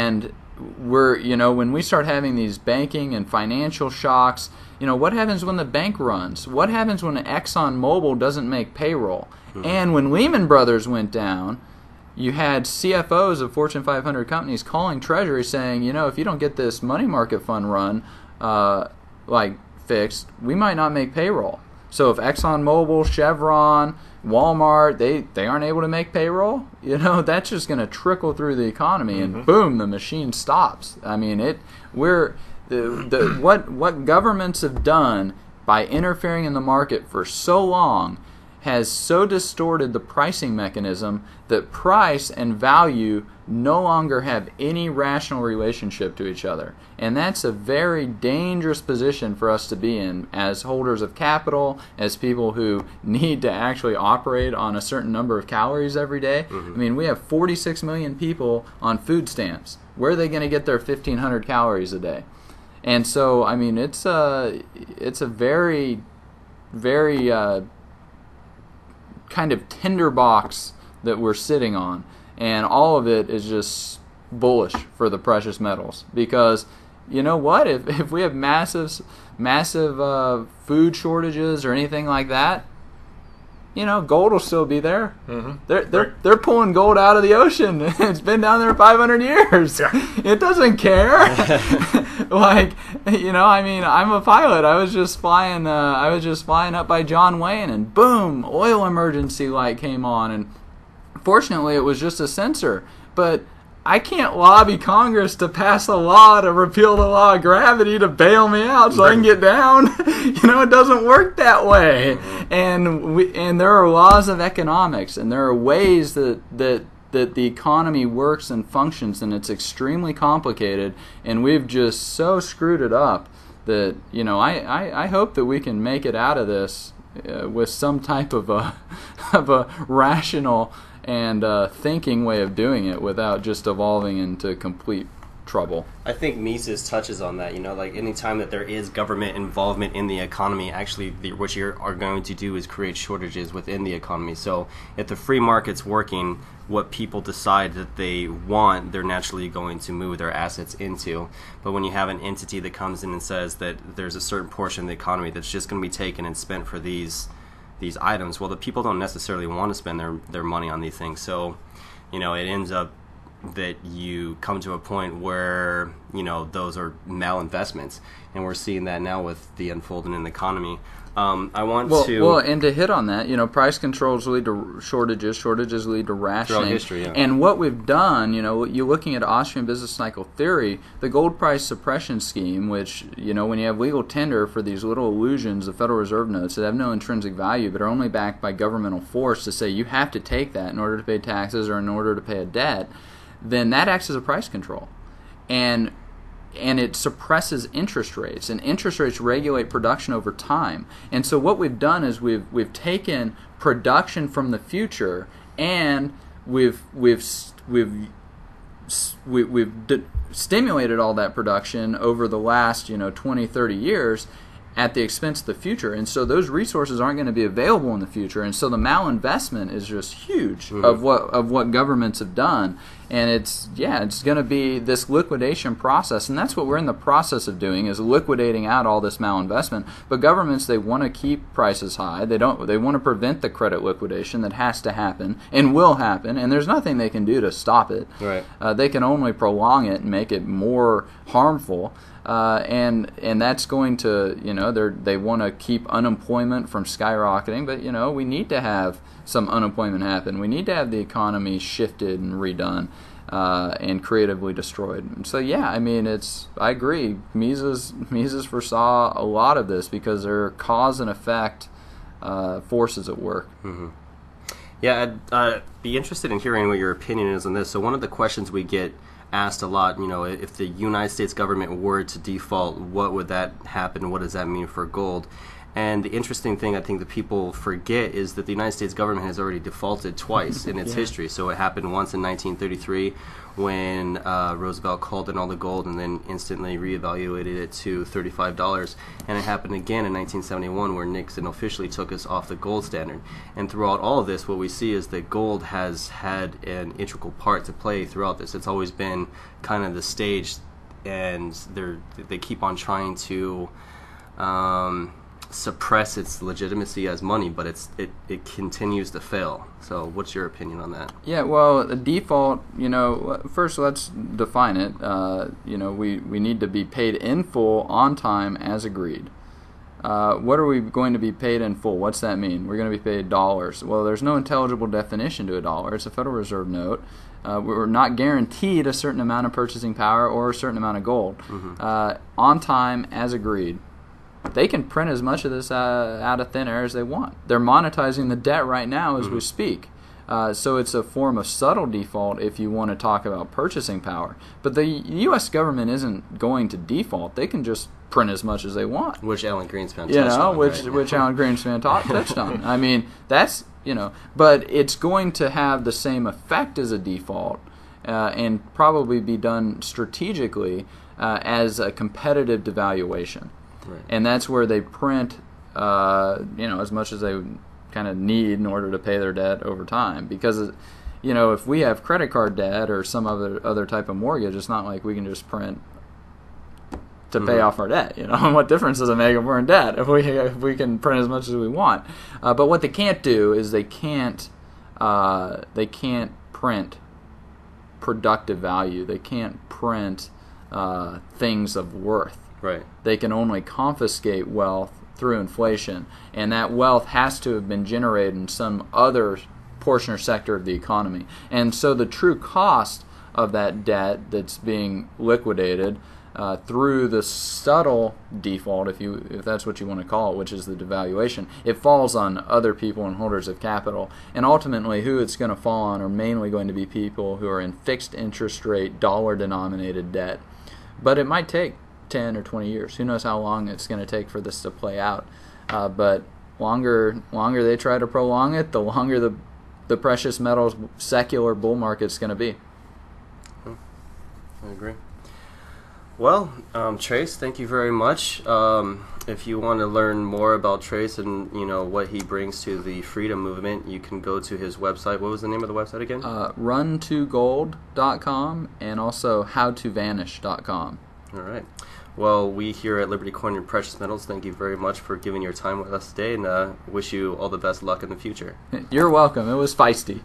And when we start having these banking and financial shocks, what happens when the bank runs? What happens when ExxonMobil doesn't make payroll? Mm-hmm. And when Lehman Brothers went down, you had CFOs of Fortune 500 companies calling Treasury saying, if you don't get this money market fund run fixed, we might not make payroll. So if ExxonMobil, Chevron, Walmart, they aren't able to make payroll, that's just going to trickle through the economy, and boom, the machine stops. I mean, what governments have done by interfering in the market for so long has so distorted the pricing mechanism that price and value no longer have any rational relationship to each other. And that's a very dangerous position for us to be in as holders of capital, as people who need to actually operate on a certain number of calories every day. Mm-hmm. I mean, we have 46 million people on food stamps. Where are they going to get their 1,500 calories a day? And so, I mean, it's a very, very kind of tinderbox that we're sitting on, and all of it is just bullish for the precious metals, because you know what, if we have massive food shortages or anything like that, gold will still be there. Mm-hmm. They're pulling gold out of the ocean. It's been down there 500 years. Yeah. It doesn't care. I mean, I'm a pilot. I was just flying up by John Wayne, and boom, oil emergency light came on, and fortunately it was just a sensor. But I can't lobby Congress to pass a law to repeal the law of gravity to bail me out so I can get down. It doesn't work that way. And there are laws of economics, and there are ways that the economy works and functions, and it's extremely complicated, and we've just so screwed it up that I hope that we can make it out of this with some type of a rational and thinking way of doing it without just evolving into complete trouble. I think Mises touches on that. Any time that there is government involvement in the economy, actually what you are going to do is create shortages within the economy. So if the free market's working, what people decide that they want, they're naturally going to move their assets into. But when you have an entity that comes in and says that there's a certain portion of the economy that's just going to be taken and spent for these items, well, the people don't necessarily want to spend their money on these things. So, it ends up that you come to a point where, those are malinvestments. And we're seeing that now with the unfolding in the economy. And to hit on that, price controls lead to shortages lead to rationing. Throughout history, yeah. And what we've done, you're looking at Austrian business cycle theory, the gold price suppression scheme, which, when you have legal tender for these little illusions of Federal Reserve notes that have no intrinsic value but are only backed by governmental force to say you have to take that in order to pay taxes or in order to pay a debt, then that acts as a price control. And it suppresses interest rates, and interest rates regulate production over time. And so what we've done is we've taken production from the future, and we've stimulated all that production over the last 20, 30 years at the expense of the future. And so those resources aren't going to be available in the future. And so the malinvestment is just huge of what governments have done. And it's going to be this liquidation process, and that's what we're in the process of doing, is liquidating out all this malinvestment. But governments, they want to keep prices high. They want to prevent the credit liquidation that has to happen and will happen, and there's nothing they can do to stop it. Right. They can only prolong it and make it more harmful. And that's going to, they want to keep unemployment from skyrocketing, but, we need to have some unemployment happen. We need to have the economy shifted and redone and creatively destroyed. And so, I agree. Mises foresaw a lot of this because there are cause and effect forces at work. Mm-hmm. Yeah, I'd be interested in hearing what your opinion is on this. So one of the questions we get asked a lot, if the United States government were to default, what would that happen? What does that mean for gold? And the interesting thing I think that people forget is that the United States government has already defaulted twice in its history. So it happened once in 1933 when Roosevelt called in all the gold and then instantly reevaluated it to $35. And it happened again in 1971 where Nixon officially took us off the gold standard. And throughout all of this, what we see is that gold has had an integral part to play throughout this. It's always been kind of the stage, and they keep on trying to suppress its legitimacy as money, but it continues to fail. So what's your opinion on that? Yeah, well, the default, first let's define it. We need to be paid in full on time as agreed. What are we going to be paid in full? What's that mean? We're going to be paid dollars. Well, there's no intelligible definition to a dollar. It's a Federal Reserve note. We're not guaranteed a certain amount of purchasing power or a certain amount of gold. On time as agreed. They can print as much of this out of thin air as they want. They're monetizing the debt right now as we speak. So it's a form of subtle default if you want to talk about purchasing power. But the U.S. government isn't going to default. They can just print as much as they want. Which Alan Greenspan touched on. Which Alan Greenspan touched on. I mean, that's, but it's going to have the same effect as a default and probably be done strategically as a competitive devaluation. Right. And that's where they print, as much as they kind of need in order to pay their debt over time. Because, if we have credit card debt or some other type of mortgage, it's not like we can just print to pay off our debt. What difference does it make if we're in debt if we can print as much as we want? But what they can't do is they can't print productive value. They can't print things of worth. Right. They can only confiscate wealth through inflation, and that wealth has to have been generated in some other portion or sector of the economy. And so the true cost of that debt that's being liquidated through the subtle default, if that's what you want to call it, which is the devaluation, it falls on other people and holders of capital. And ultimately, who it's going to fall on are mainly going to be people who are in fixed interest rate, dollar-denominated debt. But it might take 10 or 20 years. Who knows how long it's going to take for this to play out. But longer they try to prolong it, the longer the precious metals secular bull market's going to be. I agree. Well, Trace, thank you very much. If you want to learn more about Trace and what he brings to the freedom movement, you can go to his website. What was the name of the website again? Run2gold.com and also howtovanish.com. All right. Well, we here at Liberty Coin and Precious Metals thank you very much for giving your time with us today, and wish you all the best luck in the future. You're welcome. It was feisty.